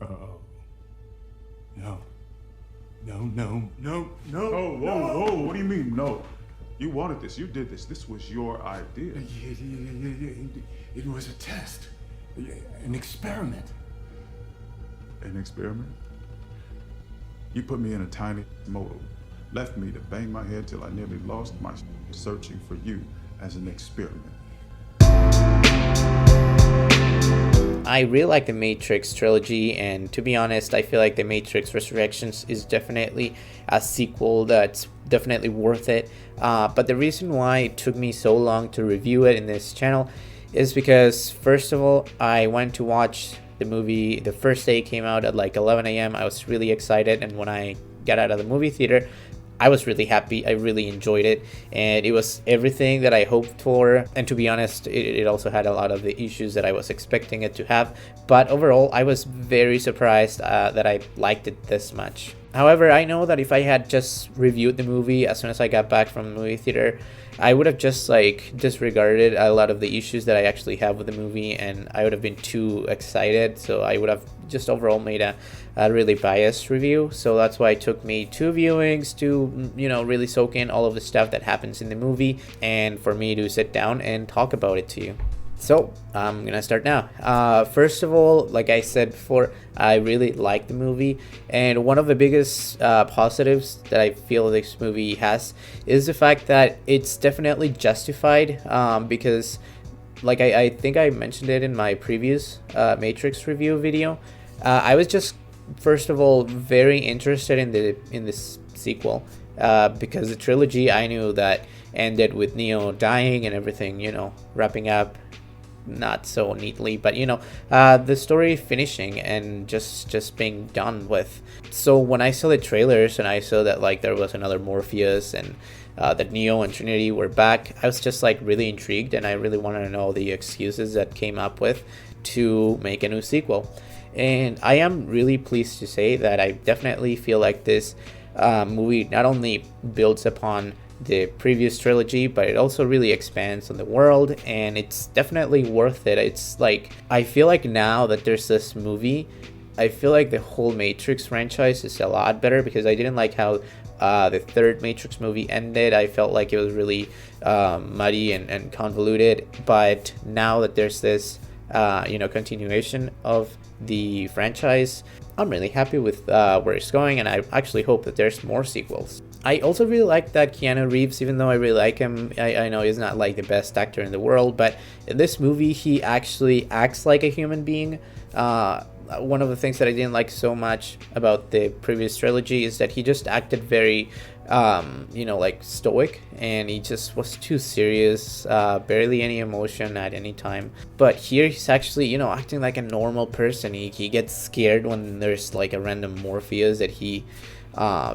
Oh, no. No, no, no, no. Oh, whoa, no. whoa, what do you mean, no? You wanted this, you did this, this was your idea. It was a test, an experiment. An experiment? You put me in a tiny motor, left me to bang my head till I nearly lost my searching for you as an experiment. I really like the Matrix trilogy, and to be honest, I feel like the Matrix Resurrections is definitely a sequel that's definitely worth it. But the reason why it took me so long to review it in this channel is because, first of all, I went to watch the movie the first day it came out at like 11 a.m. I was really excited, and when I got out of the movie theater, I was really happy. I really enjoyed it, and it was everything that I hoped for. And to be honest, it also had a lot of the issues that I was expecting it to have. But overall, I was very surprised that I liked it this much. However, I know that if I had just reviewed the movie as soon as I got back from the movie theater, I would have just like disregarded a lot of the issues that I actually have with the movie, and I would have been too excited. So I would have just overall made a really biased review. So that's why it took me 2 viewings to, really soak in all of the stuff that happens in the movie, and for me to sit down and talk about it to you. So I'm gonna start now. First of all, like I said before, I really like the movie, and one of the biggest positives that I feel this movie has is the fact that it's definitely justified, because like I think I mentioned it in my previous Matrix review video. I was just, first of all, very interested in this sequel, because the trilogy I knew that ended with Neo dying and everything, wrapping up not so neatly, but the story finishing and just being done with. So when I saw the trailers and I saw that like there was another Morpheus and that Neo and Trinity were back, I was just like really intrigued, and I really wanted to know the excuses that came up with to make a new sequel. And I am really pleased to say that I definitely feel like this movie not only builds upon the previous trilogy, but it also really expands on the world, and it's definitely worth it. It's like, I feel like now that there's this movie, I feel like the whole Matrix franchise is a lot better, because I didn't like how the third Matrix movie ended. I felt like it was really muddy and convoluted, but now that there's this continuation of the franchise, I'm really happy with where it's going, and I actually hope that there's more sequels. I also really like that Keanu Reeves, even though I really like him, I know he's not like the best actor in the world, but in this movie he actually acts like a human being. One of the things that I didn't like so much about the previous trilogy is that he just acted very like stoic, and he just was too serious, barely any emotion at any time. But here he's actually acting like a normal person. He gets scared when there's like a random Morpheus that he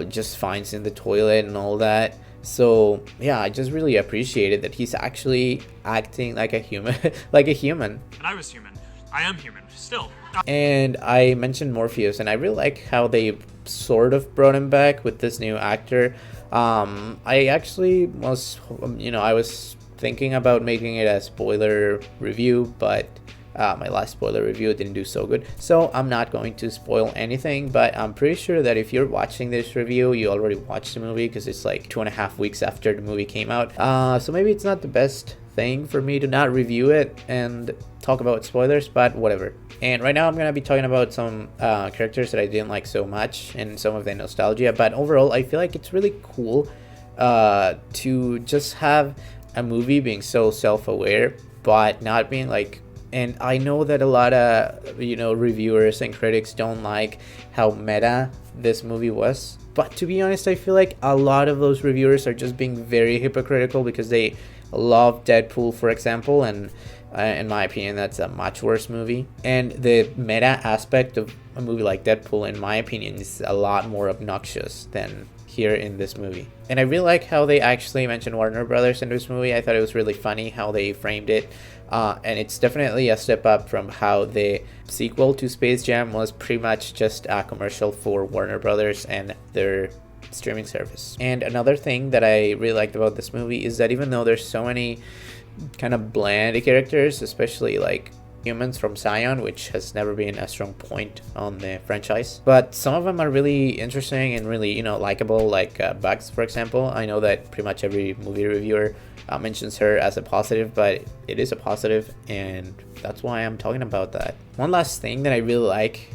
just finds in the toilet and all that. So yeah, I just really appreciated that he's actually acting like a human like a human. And I was human. I am human still. And I mentioned Morpheus, and I really like how they sort of brought him back with this new actor. I actually was, I was thinking about making it a spoiler review, but my last spoiler review didn't do so good, so I'm not going to spoil anything. But I'm pretty sure that if you're watching this review, you already watched the movie, because it's like 2.5 weeks after the movie came out. So maybe it's not the best thing for me to not review it and talk about spoilers, but whatever. And right now I'm gonna be talking about some characters that I didn't like so much and some of the nostalgia. But overall, I feel like it's really cool to just have a movie being so self-aware, but not being like. And I know that a lot of reviewers and critics don't like how meta this movie was. But to be honest, I feel like a lot of those reviewers are just being very hypocritical, because they love Deadpool, for example, and in my opinion, that's a much worse movie. And the meta aspect of a movie like Deadpool, in my opinion, is a lot more obnoxious than here in this movie. And I really like how they actually mentioned Warner Brothers in this movie. I thought it was really funny how they framed it. And it's definitely a step up from how the sequel to Space Jam was pretty much just a commercial for Warner Brothers and their streaming service. And another thing that I really liked about this movie is that even though there's so many kind of bland characters, especially like humans from Zion, which has never been a strong point on the franchise. But some of them are really interesting and really, likable, like Bugs, for example. I know that pretty much every movie reviewer mentions her as a positive, but it is a positive, and that's why I'm talking about that. One last thing that I really like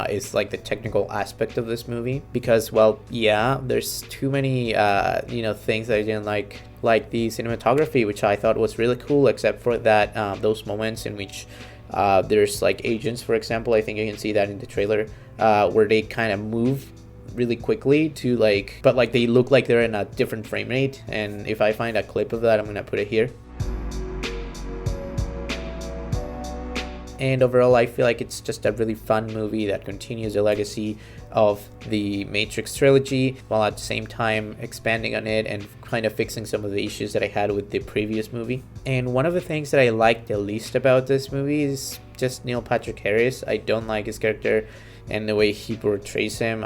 is like the technical aspect of this movie, because, well, yeah, there's too many things that I didn't like the cinematography, which I thought was really cool, except for that those moments in which there's like agents, for example. I think you can see that in the trailer, where they kind of move really quickly to but they look like they're in a different frame rate, and if I find a clip of that, I'm gonna put it here. And overall, I feel like it's just a really fun movie that continues the legacy of the Matrix trilogy, while at the same time expanding on it and kind of fixing some of the issues that I had with the previous movie. And one of the things that I like the least about this movie is just Neil Patrick Harris. I don't like his character and the way he portrays him.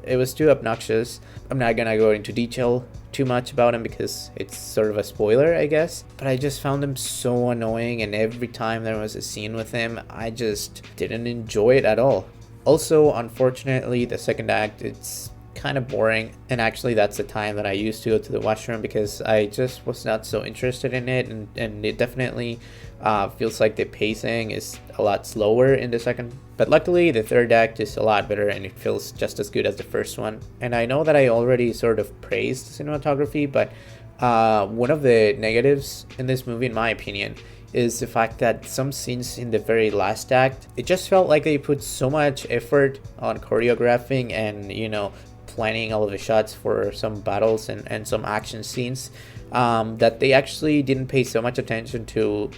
It was too obnoxious. I'm not gonna go into detail too much about him because it's sort of a spoiler, I guess, but I just found him so annoying, and every time there was a scene with him, I just didn't enjoy it at all. Also, unfortunately, the second act, it's kind of boring, and actually that's the time that I used to go to the washroom because I just was not so interested in it, and it definitely feels like the pacing is a lot slower in the second. But luckily, the third act is a lot better, and it feels just as good as the first one. And I know that I already sort of praised the cinematography, but one of the negatives in this movie, in my opinion, is the fact that some scenes in the very last act, it just felt like they put so much effort on choreographing and, planning all of the shots for some battles and some action scenes, that they actually didn't pay so much attention to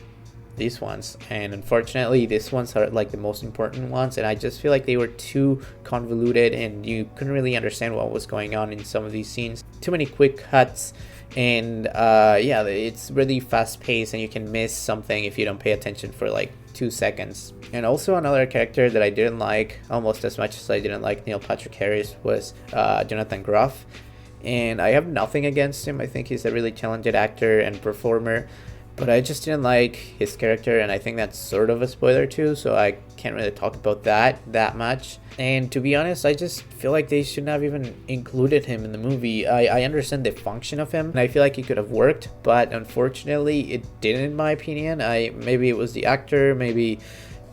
these ones. And unfortunately, these ones are like the most important ones, and I just feel like they were too convoluted and you couldn't really understand what was going on in some of these scenes. Too many quick cuts, and it's really fast paced, and you can miss something if you don't pay attention for like 2 seconds. And also another character that I didn't like almost as much as I didn't like Neil Patrick Harris was Jonathan Groff. And I have nothing against him. I think he's a really talented actor and performer, but I just didn't like his character, and I think that's sort of a spoiler too, so I can't really talk about that much. And to be honest, I just feel like they shouldn't have even included him in the movie. I understand the function of him, and I feel like he could have worked, but unfortunately it didn't, in my opinion. Maybe it was the actor, maybe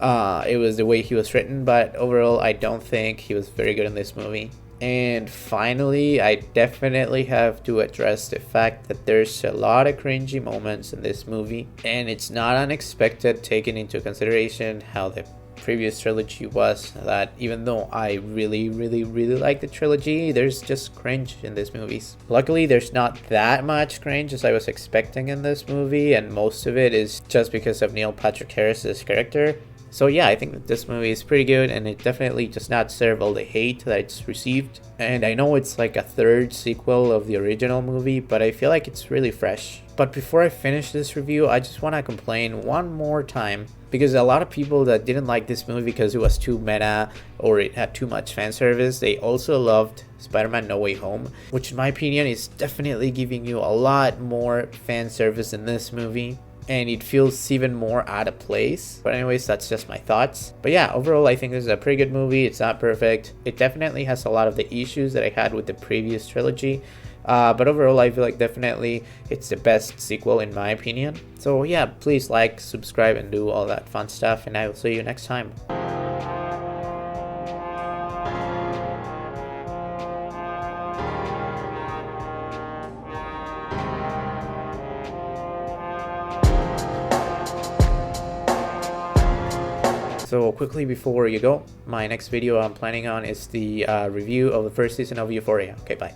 it was the way he was written, but overall I don't think he was very good in this movie. And finally, I definitely have to address the fact that there's a lot of cringy moments in this movie, and it's not unexpected taking into consideration how the previous trilogy was, that even though I really like the trilogy, there's just cringe in these movies. Luckily, there's not that much cringe as I was expecting in this movie, and most of it is just because of Neil Patrick Harris's character. So yeah, I think that this movie is pretty good, and it definitely does not deserve all the hate that it's received. And I know it's like a third sequel of the original movie, but I feel like it's really fresh. But before I finish this review, I just want to complain one more time, because a lot of people that didn't like this movie because it was too meta or it had too much fan service, they also loved Spider-Man No Way Home, which in my opinion is definitely giving you a lot more fan service in this movie, and it feels even more out of place. But anyways, that's just my thoughts. But yeah, overall I think this is a pretty good movie. It's not perfect. It definitely has a lot of the issues that I had with the previous trilogy. But overall I feel like definitely it's the best sequel in my opinion. So yeah, please like, subscribe, and do all that fun stuff, and I will see you next time. So quickly before you go, my next video I'm planning on is the review of the first season of Euphoria. Okay, bye.